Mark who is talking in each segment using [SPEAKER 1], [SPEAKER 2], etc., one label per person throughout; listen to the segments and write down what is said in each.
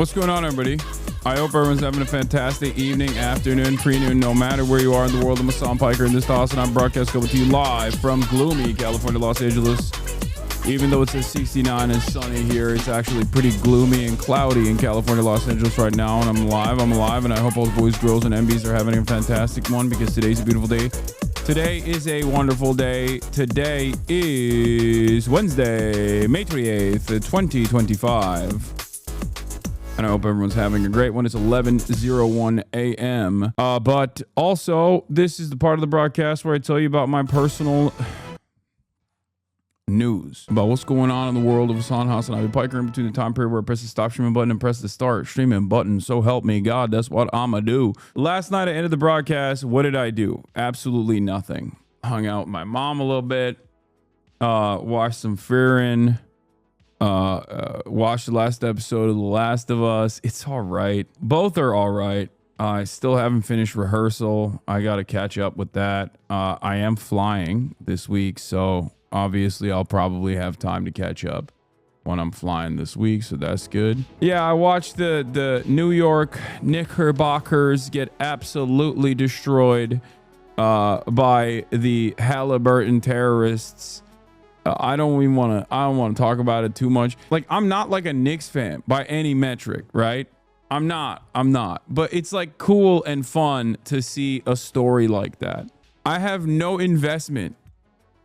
[SPEAKER 1] What's going on, everybody? I hope everyone's having a fantastic evening, afternoon, pre-noon, no matter where you are in the world. I'm Hassan Piker, and this is Dawson. I'm broadcast coming to you live from gloomy California, Los Angeles. Even though it's a 69 and sunny here, it's actually pretty gloomy and cloudy in California, Los Angeles right now. And I'm alive, and I hope all the boys, girls, and MBs are having a fantastic one because today's a beautiful day. Today is a wonderful day. Today is Wednesday, May 28th, 2025. And I hope everyone's having a great one. It's 11:01 a.m. But also, this is the part of the broadcast where I tell you about my personal news about what's going on in the world of Hassan I'll be Piker in between the time period where I press the stop streaming button and press the start streaming button. So help me God, that's what I'ma do. Last night I ended the broadcast. What did I do? Absolutely nothing. Hung out with my mom a little bit. Watched some Fearin'. Watched the last episode of The Last of Us. It's all right. Both are all right. I still haven't finished rehearsal. I got to catch up with that. I am flying this week, so obviously I'll probably have time to catch up when I'm flying this week, so that's good. Yeah, I watched the New York Knickerbockers get absolutely destroyed by the Halliburton terrorists. I don't want to talk about it too much. Like, I'm not like a Knicks fan by any metric, right? I'm not. But it's like cool and fun to see a story like that. I have no investment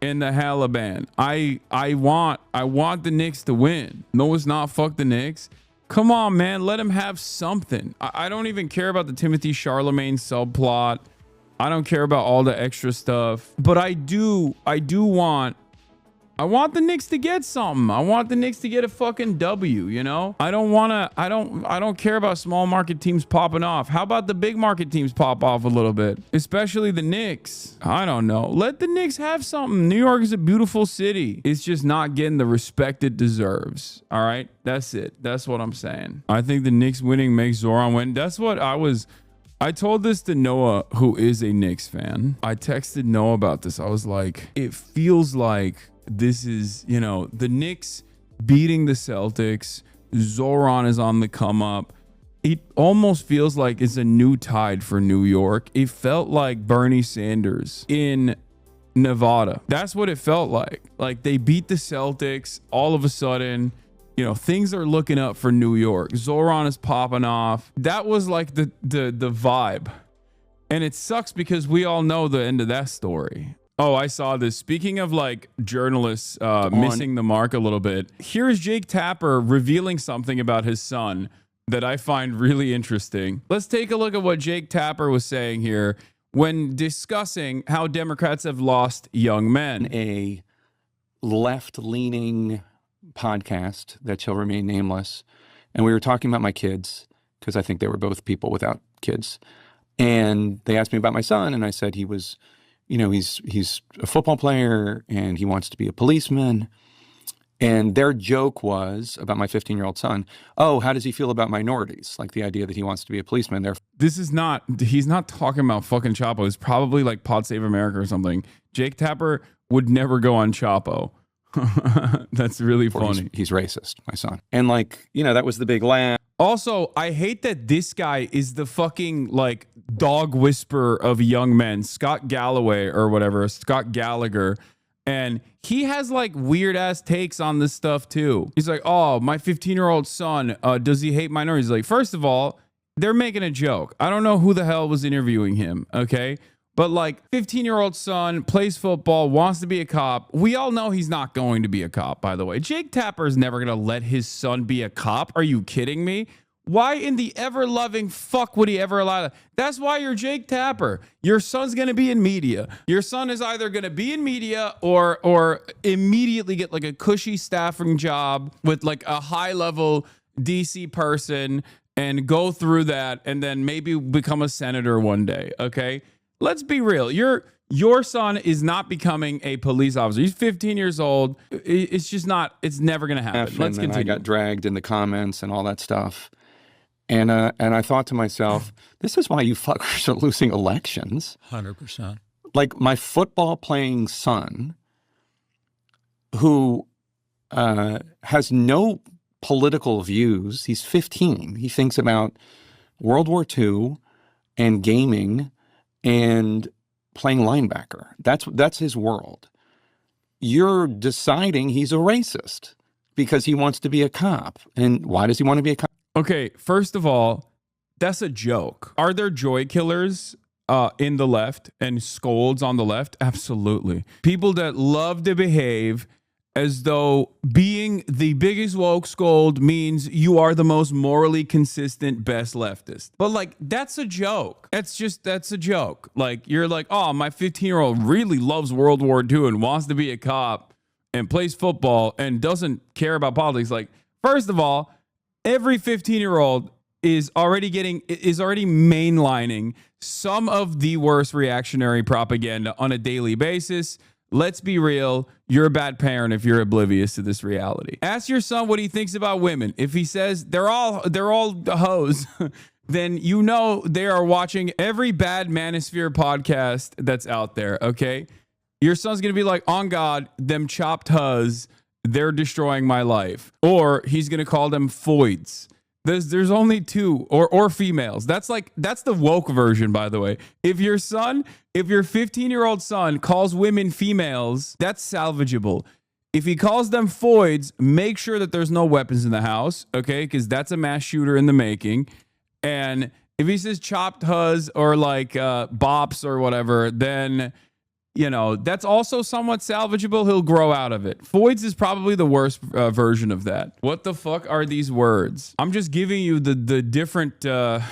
[SPEAKER 1] in the HALIBAN. I want the Knicks to win. No, it's not. Fuck the Knicks. Come on, man. Let them have something. I don't even care about the Timothy Charlemagne subplot. I don't care about all the extra stuff. But I want the Knicks to get something. I want the Knicks to get a fucking W, you know? I don't care about small market teams popping off. How about the big market teams pop off a little bit? Especially the Knicks. I don't know. Let the Knicks have something. New York is a beautiful city. It's just not getting the respect it deserves. All right? That's it. That's what I'm saying. I think the Knicks winning makes Zoran win. That's what I told this to Noah, who is a Knicks fan. I texted Noah about this. I was like, it feels like this is, you know, the Knicks beating the Celtics. Zoran is on the come up. It almost feels like it's a new tide for New York. It felt like Bernie Sanders in Nevada. That's what it felt like. Like, they beat the Celtics. All of a sudden, you know, things are looking up for New York. Zoran is popping off. That was like the vibe. And it sucks because we all know the end of that story. Oh, I saw this. Speaking of like journalists missing the mark a little bit, here's Jake Tapper revealing something about his son that I find really interesting. Let's take a look at what Jake Tapper was saying here when discussing how Democrats have lost young men.
[SPEAKER 2] A left-leaning podcast that shall remain nameless. And we were talking about my kids because I think they were both people without kids. And they asked me about my son, and I said he was, you know, he's a football player and he wants to be a policeman. And their joke was about my 15-year-old son. Oh, how does he feel about minorities? Like the idea that he wants to be a policeman.
[SPEAKER 1] He's not talking about fucking Chapo. It's probably like Pod Save America or something. Jake Tapper would never go on Chapo. That's really funny.
[SPEAKER 2] He's racist, my son. And like, you know, that was the big laugh.
[SPEAKER 1] Also, I hate that this guy is the fucking like dog whisperer of young men, Scott Galloway or whatever, Scott Gallagher. And he has like weird ass takes on this stuff too. He's like, oh, my 15-year-old son, does he hate minorities? Like, first of all, they're making a joke. I don't know who the hell was interviewing him. Okay. But like 15-year-old son plays football, wants to be a cop. We all know he's not going to be a cop, by the way. Jake Tapper is never going to let his son be a cop. Are you kidding me? Why in the ever-loving fuck would he ever allow that? That's why you're Jake Tapper. Your son's going to be in media. Your son is either going to be in media or immediately get like a cushy staffing job with like a high-level DC person and go through that and then maybe become a senator one day, okay? Let's be real. Your son is not becoming a police officer. He's 15 years old. It's just not, it's never going to happen. Let's continue.
[SPEAKER 2] I got dragged in the comments and all that stuff. And I thought to myself, this is why you fuckers are losing elections.
[SPEAKER 3] 100%.
[SPEAKER 2] Like my football playing son, who has no political views. He's 15. He thinks about World War II and gaming and playing linebacker. That's his world. You're deciding he's a racist because he wants to be a cop. And why does he want to be a cop?
[SPEAKER 1] Okay, first of all, that's a joke. Are there joy killers in the left and scolds on the left? Absolutely. People that love to behave as though being the biggest woke scold means you are the most morally consistent, best leftist. But like, that's a joke. That's a joke. Like, you're like, oh, my 15-year-old really loves World War II and wants to be a cop and plays football and doesn't care about politics. Like, first of all, every 15-year-old is already mainlining some of the worst reactionary propaganda on a daily basis. Let's be real. You're a bad parent if you're oblivious to this reality. Ask your son what he thinks about women. If he says they're all hoes, then you know they are watching every bad manosphere podcast that's out there, okay? Your son's going to be like, on God, them chopped huz, they're destroying my life. Or he's going to call them foids. There's only two, or females. That's the woke version, by the way. If your 15-year-old son calls women females, that's salvageable. If he calls them foids, make sure that there's no weapons in the house, okay? Because that's a mass shooter in the making. And if he says chopped huz or like bops or whatever, then, you know, that's also somewhat salvageable. He'll grow out of it. Foids is probably the worst version of that. What the fuck are these words? I'm just giving you the different the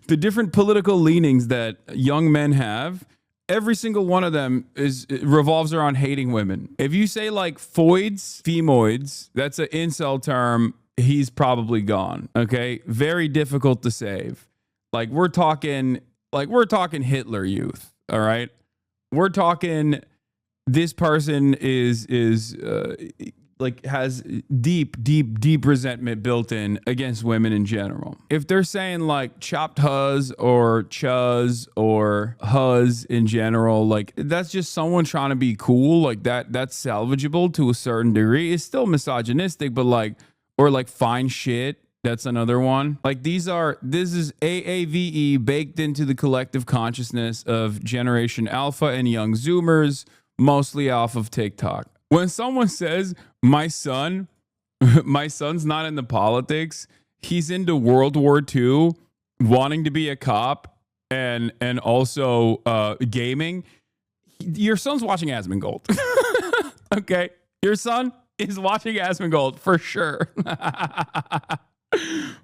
[SPEAKER 1] different political leanings that young men have. Every single one of them revolves around hating women. If you say like foids, femoids, that's an incel term. He's probably gone. Okay, very difficult to save. Like we're talking Hitler Youth. All right. We're talking this person is like has deep resentment built in against women in general. If they're saying like chopped huz or chuz or huz in general, like that's just someone trying to be cool, like that's salvageable to a certain degree. It's still misogynistic, but like, or like fine shit. That's another one. Like this is AAVE baked into the collective consciousness of Generation Alpha and young Zoomers, mostly off of TikTok. When someone says, my son's not into politics, he's into World War II, wanting to be a cop, and also gaming, your son's watching Asmongold. Okay? Your son is watching Asmongold for sure.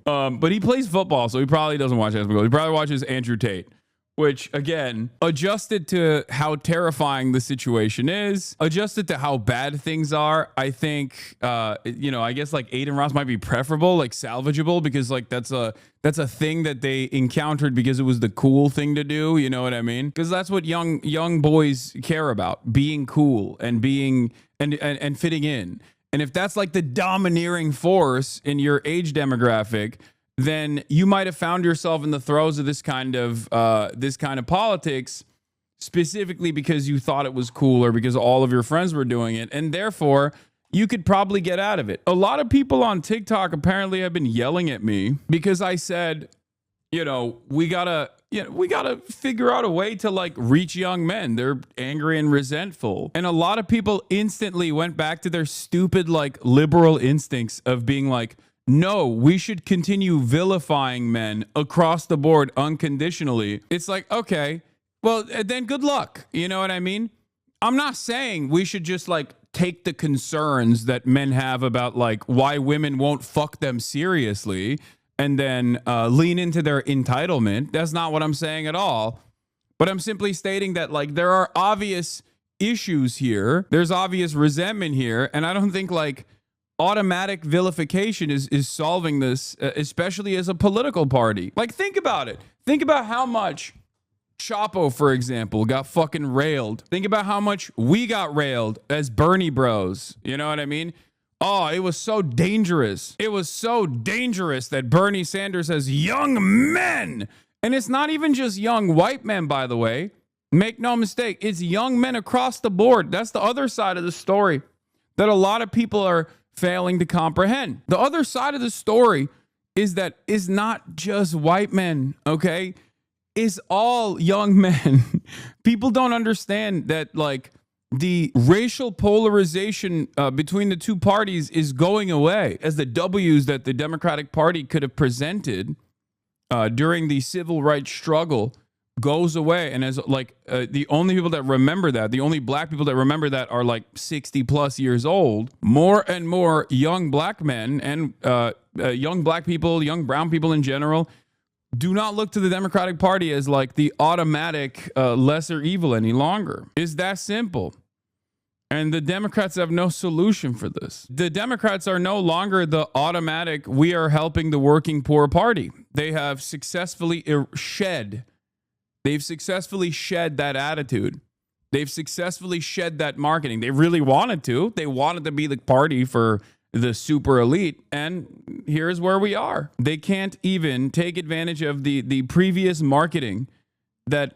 [SPEAKER 1] But he plays football, so he probably doesn't watch Asmongold. He probably watches Andrew Tate, which, again, adjusted to how terrifying the situation is, adjusted to how bad things are, I think, I guess, like, Aiden Ross might be preferable, like, salvageable, because, like, that's a thing that they encountered because it was the cool thing to do, you know what I mean? Because that's what young boys care about, being cool and being, and fitting in. And if that's like the domineering force in your age demographic, then you might have found yourself in the throes of this kind of politics, specifically because you thought it was cool or because all of your friends were doing it, and therefore you could probably get out of it. A lot of people on TikTok apparently have been yelling at me because I said, we gotta figure out a way to like reach young men. They're angry and resentful. And a lot of people instantly went back to their stupid like liberal instincts of being like, no, we should continue vilifying men across the board unconditionally. It's like, okay, well, then good luck. You know what I mean? I'm not saying we should just like take the concerns that men have about like why women won't fuck them seriously and then lean into their entitlement. That's not what I'm saying at all. But I'm simply stating that like there are obvious issues here. There's obvious resentment here. And I don't think like automatic vilification is solving this, especially as a political party. Like think about it. Think about how much Chapo, for example, got fucking railed. Think about how much we got railed as Bernie bros. You know what I mean? Oh, it was so dangerous. It was so dangerous that Bernie Sanders has young men. And it's not even just young white men, by the way. Make no mistake. It's young men across the board. That's the other side of the story that a lot of people are failing to comprehend. The other side of the story is that it's not just white men, okay? It's all young men. People don't understand that, like, the racial polarization between the two parties is going away, as the W's that the Democratic Party could have presented during the civil rights struggle goes away. And as like the only people that remember that, the only black people that remember that are like 60 plus years old. More and more young black men and young black people, young brown people in general, do not look to the Democratic Party as like the automatic lesser evil any longer. It's that simple. And the Democrats have no solution for this. The Democrats are no longer the automatic, we are helping the working poor party. They have successfully They've successfully shed that attitude. They've successfully shed that marketing. They really wanted to. They wanted to be the party for the super elite. And here's where we are. They can't even take advantage of the previous marketing that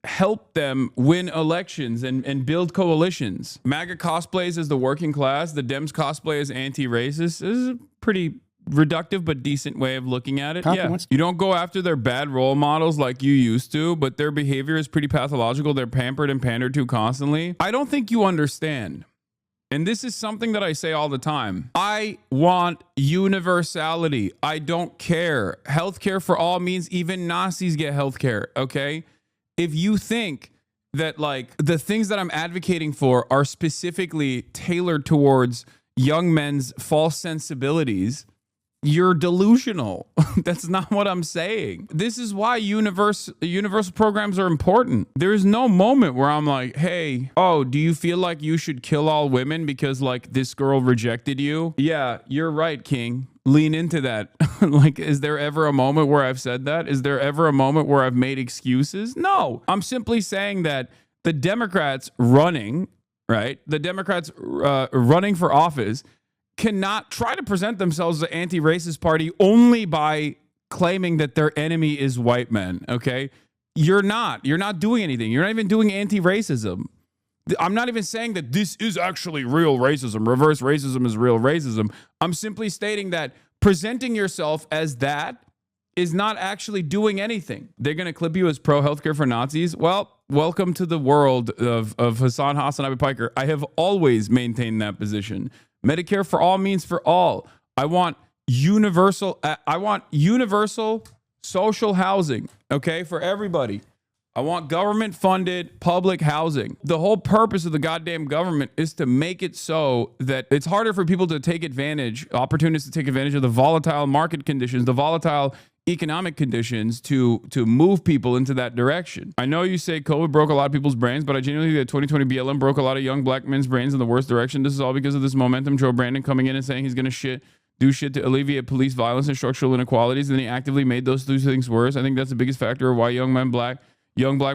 [SPEAKER 1] helped them win elections and build coalitions. MAGA cosplays as the working class. The Dems cosplay as anti-racist. This is a pretty reductive but decent way of looking at it. Yeah. You don't go after their bad role models like you used to, but their behavior is pretty pathological. They're pampered and pandered to constantly. I don't think you understand. And this is something that I say all the time. I want universality. I don't care. Healthcare for all means even Nazis get healthcare, okay? If you think that like the things that I'm advocating for are specifically tailored towards young men's false sensibilities, you're delusional. That's not what I'm saying. This is why universal programs are important. There is no moment where I'm like, hey, oh, do you feel like you should kill all women because like this girl rejected you? Yeah, you're right, King. Lean into that. Like, is there ever a moment where I've said that? Is there ever a moment where I've made excuses? No. I'm simply saying that the Democrats running, right? The Democrats running for office cannot try to present themselves as an anti-racist party only by claiming that their enemy is white men, okay? You're not doing anything. You're not even doing anti-racism. I'm not even saying that this is actually real racism. Reverse racism is real racism. I'm simply stating that presenting yourself as that is not actually doing anything. They're going to clip you as pro-healthcare for Nazis. Well, welcome to the world of HASAN Piker. I have always maintained that position. Medicare for all means for all. I want universal social housing, okay, for everybody. I want government-funded public housing. The whole purpose of the goddamn government is to make it so that it's harder for people to take advantage, opportunists to take advantage of the volatile market conditions, the volatile economic conditions to move people into that direction. I know you say COVID broke a lot of people's brains, but I genuinely think that 2020 BLM broke a lot of young black men's brains in the worst direction. This is all because of this momentum. Joe Brandon coming in and saying he's going to do shit to alleviate police violence and structural inequalities, and he actively made those two things worse. I think that's the biggest factor of why young black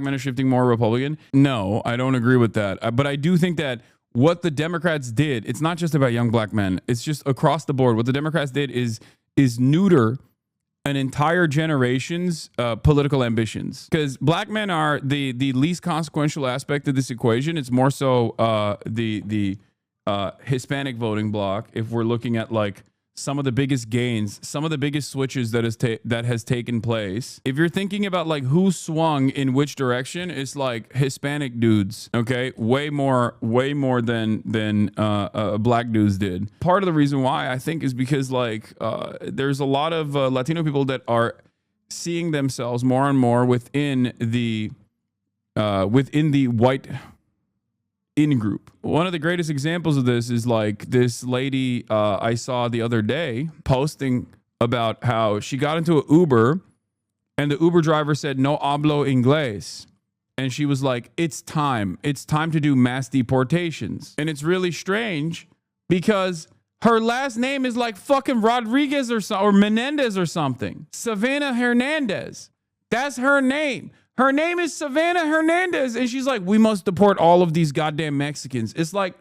[SPEAKER 1] men are shifting more Republican. No, I don't agree with that. But I do think that what the Democrats did, it's not just about young black men. It's just across the board. What the Democrats did is neuter an entire generation's political ambitions. Because black men are the least consequential aspect of this equation. It's more so the Hispanic voting bloc. If we're looking at like some of the biggest gains, some of the biggest switches that has taken place. If you're thinking about like who swung in which direction, it's like Hispanic dudes, okay? Way more than black dudes did. Part of the reason why I think is because like there's a lot of Latino people that are seeing themselves more and more within the white in-group. One of the greatest examples of this is like this lady I saw the other day posting about how she got into an Uber and the Uber driver said, no hablo inglés. And she was like, it's time to do mass deportations. And it's really strange because her last name is like fucking Rodriguez or Menendez or something. Savannah Hernandez. That's her name. Her name is Savannah Hernandez. And she's like, we must deport all of these goddamn Mexicans. It's like,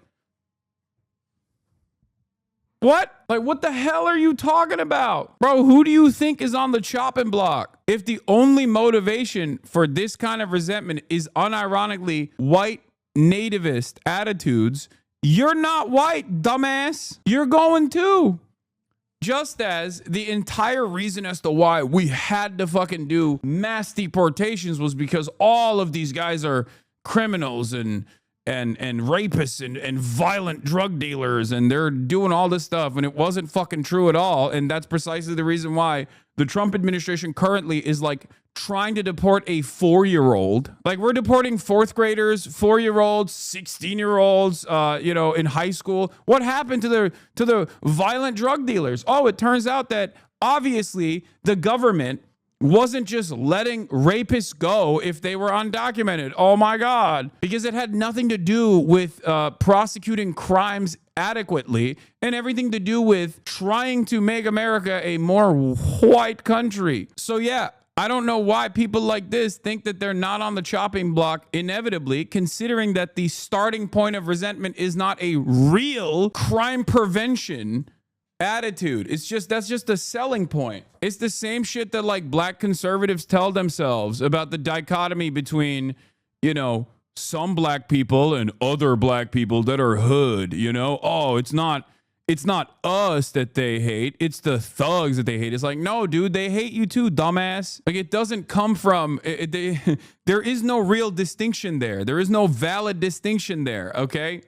[SPEAKER 1] what? Like, what the hell are you talking about? Bro, who do you think is on the chopping block? If the only motivation for this kind of resentment is unironically white nativist attitudes, You're not white, dumbass. You're going too. Just as the entire reason as to why we had to fucking do mass deportations was because all of these guys are criminals and rapists and violent drug dealers, and they're doing all this stuff, and it wasn't fucking true at all. And that's precisely the reason why the Trump administration currently is like trying to deport a 4-year-old. Like, we're deporting 4th graders, 4-year-olds, 16-year-olds, in high school. What happened to the violent drug dealers? Oh, it turns out that obviously the government wasn't just letting rapists go if they were undocumented. Oh my God. Because it had nothing to do with prosecuting crimes adequately and everything to do with trying to make America a more white country. So yeah, I don't know why people like this think that they're not on the chopping block inevitably, considering that the starting point of resentment is not a real crime prevention attitude. That's just a selling point. It's the same shit that like black conservatives tell themselves about the dichotomy between, some black people and other black people that are hood, Oh, it's not us that they hate. It's the thugs that they hate. It's like, no, dude, they hate you too, dumbass. Like, it doesn't come from, there is no real distinction there. There is no valid distinction there, okay?